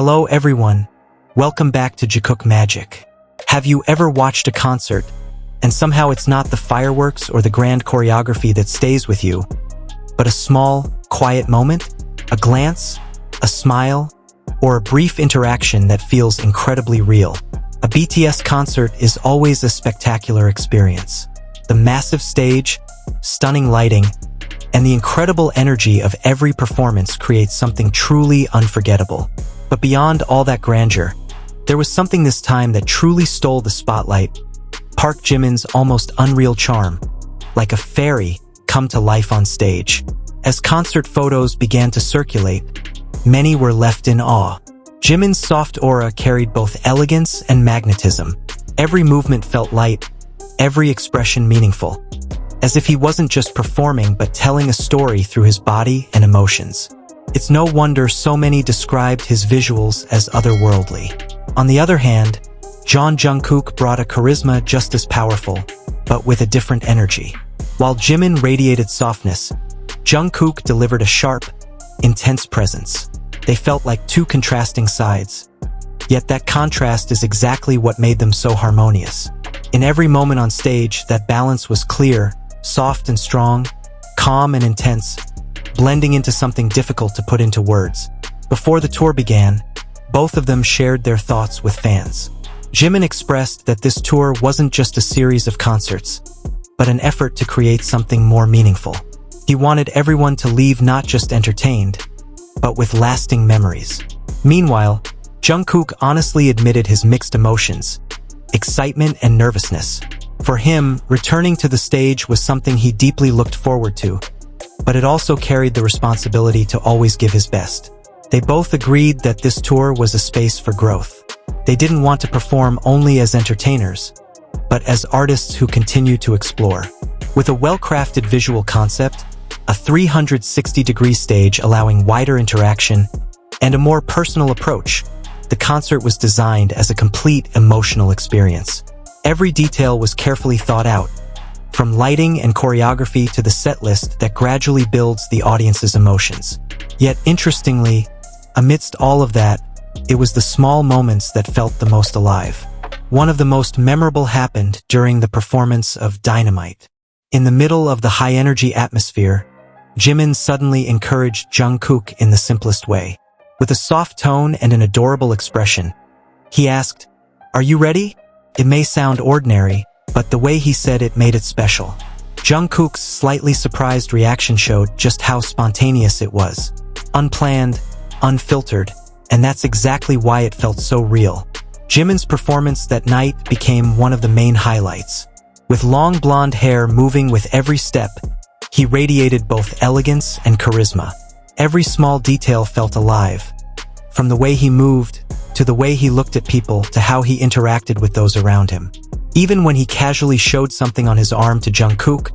Hello everyone, welcome back to Jikook Magic. Have you ever watched a concert, and somehow it's not the fireworks or the grand choreography that stays with you, but a small, quiet moment, a glance, a smile, or a brief interaction that feels incredibly real? A BTS concert is always a spectacular experience. The massive stage, stunning lighting, and the incredible energy of every performance creates something truly unforgettable. But beyond all that grandeur, there was something this time that truly stole the spotlight. Park Jimin's almost unreal charm, like a fairy come to life on stage. As concert photos began to circulate, many were left in awe. Jimin's soft aura carried both elegance and magnetism. Every movement felt light, every expression meaningful, as if he wasn't just performing but telling a story through his body and emotions. It's no wonder so many described his visuals as otherworldly. On the other hand, Jungkook brought a charisma just as powerful, but with a different energy. While Jimin radiated softness, Jungkook delivered a sharp, intense presence. They felt like two contrasting sides. Yet that contrast is exactly what made them so harmonious. In every moment on stage, that balance was clear, soft and strong, calm and intense, blending into something difficult to put into words. Before the tour began, both of them shared their thoughts with fans. Jimin expressed that this tour wasn't just a series of concerts, but an effort to create something more meaningful. He wanted everyone to leave not just entertained, but with lasting memories. Meanwhile, Jungkook honestly admitted his mixed emotions, excitement and nervousness. For him, returning to the stage was something he deeply looked forward to, but it also carried the responsibility to always give his best. They both agreed that this tour was a space for growth. They didn't want to perform only as entertainers, but as artists who continue to explore. With a well-crafted visual concept, a 360-degree stage allowing wider interaction, and a more personal approach, the concert was designed as a complete emotional experience. Every detail was carefully thought out, from lighting and choreography to the set list that gradually builds the audience's emotions. Yet interestingly, amidst all of that, it was the small moments that felt the most alive. One of the most memorable happened during the performance of Dynamite. In the middle of the high-energy atmosphere, Jimin suddenly encouraged Jungkook in the simplest way. With a soft tone and an adorable expression, he asked, "Are you ready?" It may sound ordinary, but the way he said it made it special. Jungkook's slightly surprised reaction showed just how spontaneous it was. Unplanned, unfiltered, and that's exactly why it felt so real. Jimin's performance that night became one of the main highlights. With long blonde hair moving with every step, he radiated both elegance and charisma. Every small detail felt alive. From the way he moved, to the way he looked at people, to how he interacted with those around him. Even when he casually showed something on his arm to Jungkook,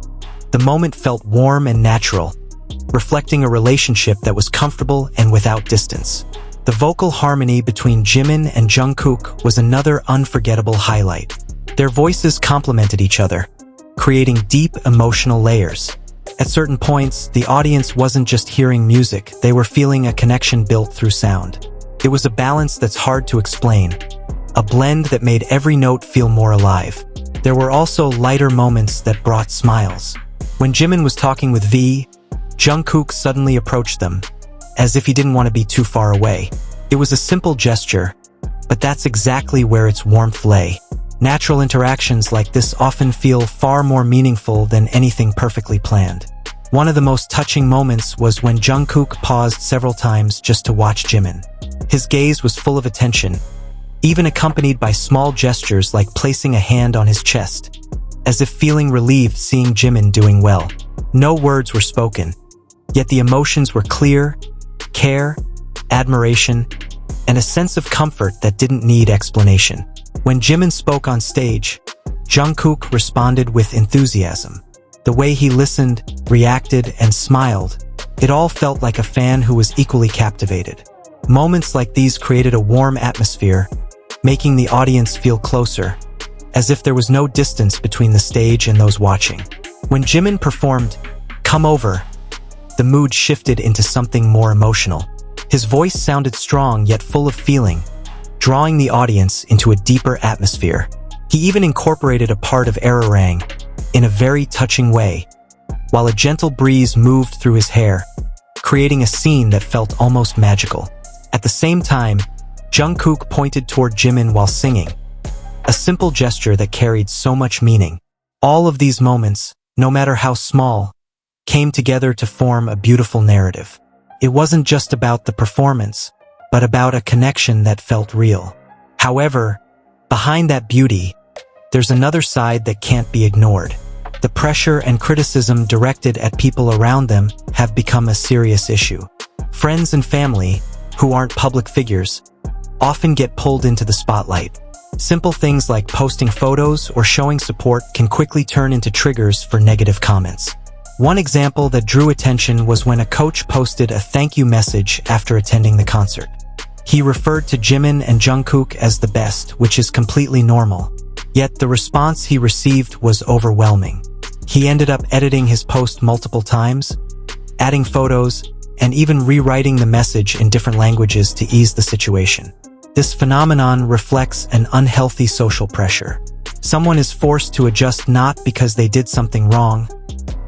the moment felt warm and natural, reflecting a relationship that was comfortable and without distance. The vocal harmony between Jimin and Jungkook was another unforgettable highlight. Their voices complemented each other, creating deep emotional layers. At certain points, the audience wasn't just hearing music, they were feeling a connection built through sound. It was a balance that's hard to explain, a blend that made every note feel more alive. There were also lighter moments that brought smiles. When Jimin was talking with V, Jungkook suddenly approached them, as if he didn't want to be too far away. It was a simple gesture, but that's exactly where its warmth lay. Natural interactions like this often feel far more meaningful than anything perfectly planned. One of the most touching moments was when Jungkook paused several times just to watch Jimin. His gaze was full of attention, even accompanied by small gestures like placing a hand on his chest, as if feeling relieved seeing Jimin doing well. No words were spoken, yet the emotions were clear: care, admiration, and a sense of comfort that didn't need explanation. When Jimin spoke on stage, Jungkook responded with enthusiasm. The way he listened, reacted, and smiled, it all felt like a fan who was equally captivated. Moments like these created a warm atmosphere, making the audience feel closer, as if there was no distance between the stage and those watching. When Jimin performed "Come Over," the mood shifted into something more emotional. His voice sounded strong yet full of feeling, drawing the audience into a deeper atmosphere. He even incorporated a part of Ararang in a very touching way, while a gentle breeze moved through his hair, creating a scene that felt almost magical. At the same time, Jungkook pointed toward Jimin while singing, a simple gesture that carried so much meaning. All of these moments, no matter how small, came together to form a beautiful narrative. It wasn't just about the performance, but about a connection that felt real. However, behind that beauty, there's another side that can't be ignored. The pressure and criticism directed at people around them have become a serious issue. Friends and family, who aren't public figures, often get pulled into the spotlight. Simple things like posting photos or showing support can quickly turn into triggers for negative comments. One example that drew attention was when a coach posted a thank you message after attending the concert. He referred to Jimin and Jungkook as the best, which is completely normal. Yet the response he received was overwhelming. He ended up editing his post multiple times, adding photos, and even rewriting the message in different languages to ease the situation. This phenomenon reflects an unhealthy social pressure. Someone is forced to adjust not because they did something wrong,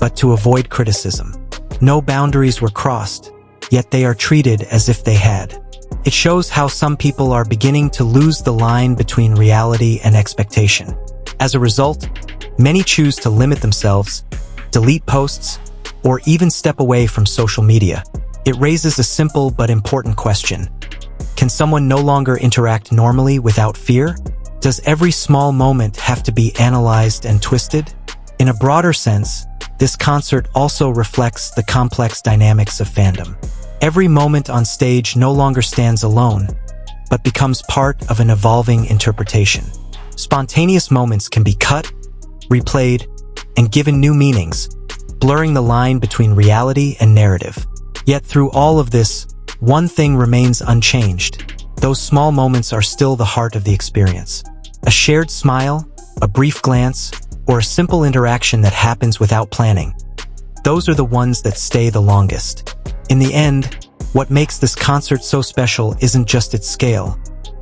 but to avoid criticism. No boundaries were crossed, yet they are treated as if they had. It shows how some people are beginning to lose the line between reality and expectation. As a result, many choose to limit themselves, delete posts, or even step away from social media. It raises a simple but important question. Can someone no longer interact normally without fear? Does every small moment have to be analyzed and twisted? In a broader sense, this concert also reflects the complex dynamics of fandom. Every moment on stage no longer stands alone, but becomes part of an evolving interpretation. Spontaneous moments can be cut, replayed, and given new meanings, blurring the line between reality and narrative. Yet through all of this, one thing remains unchanged. Those small moments are still the heart of the experience. A shared smile, a brief glance, or a simple interaction that happens without planning. Those are the ones that stay the longest. In the end, what makes this concert so special isn't just its scale,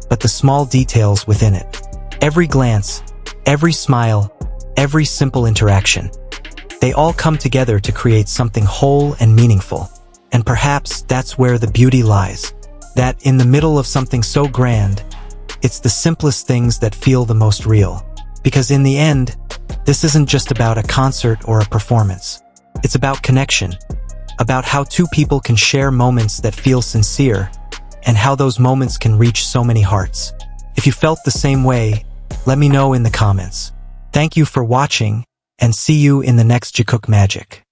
but the small details within it. Every glance, every smile, every simple interaction. They all come together to create something whole and meaningful. And perhaps that's where the beauty lies. That in the middle of something so grand, it's the simplest things that feel the most real. Because in the end, this isn't just about a concert or a performance. It's about connection, about how two people can share moments that feel sincere, and how those moments can reach so many hearts. If you felt the same way, let me know in the comments. Thank you for watching, and see you in the next Jikook Magic.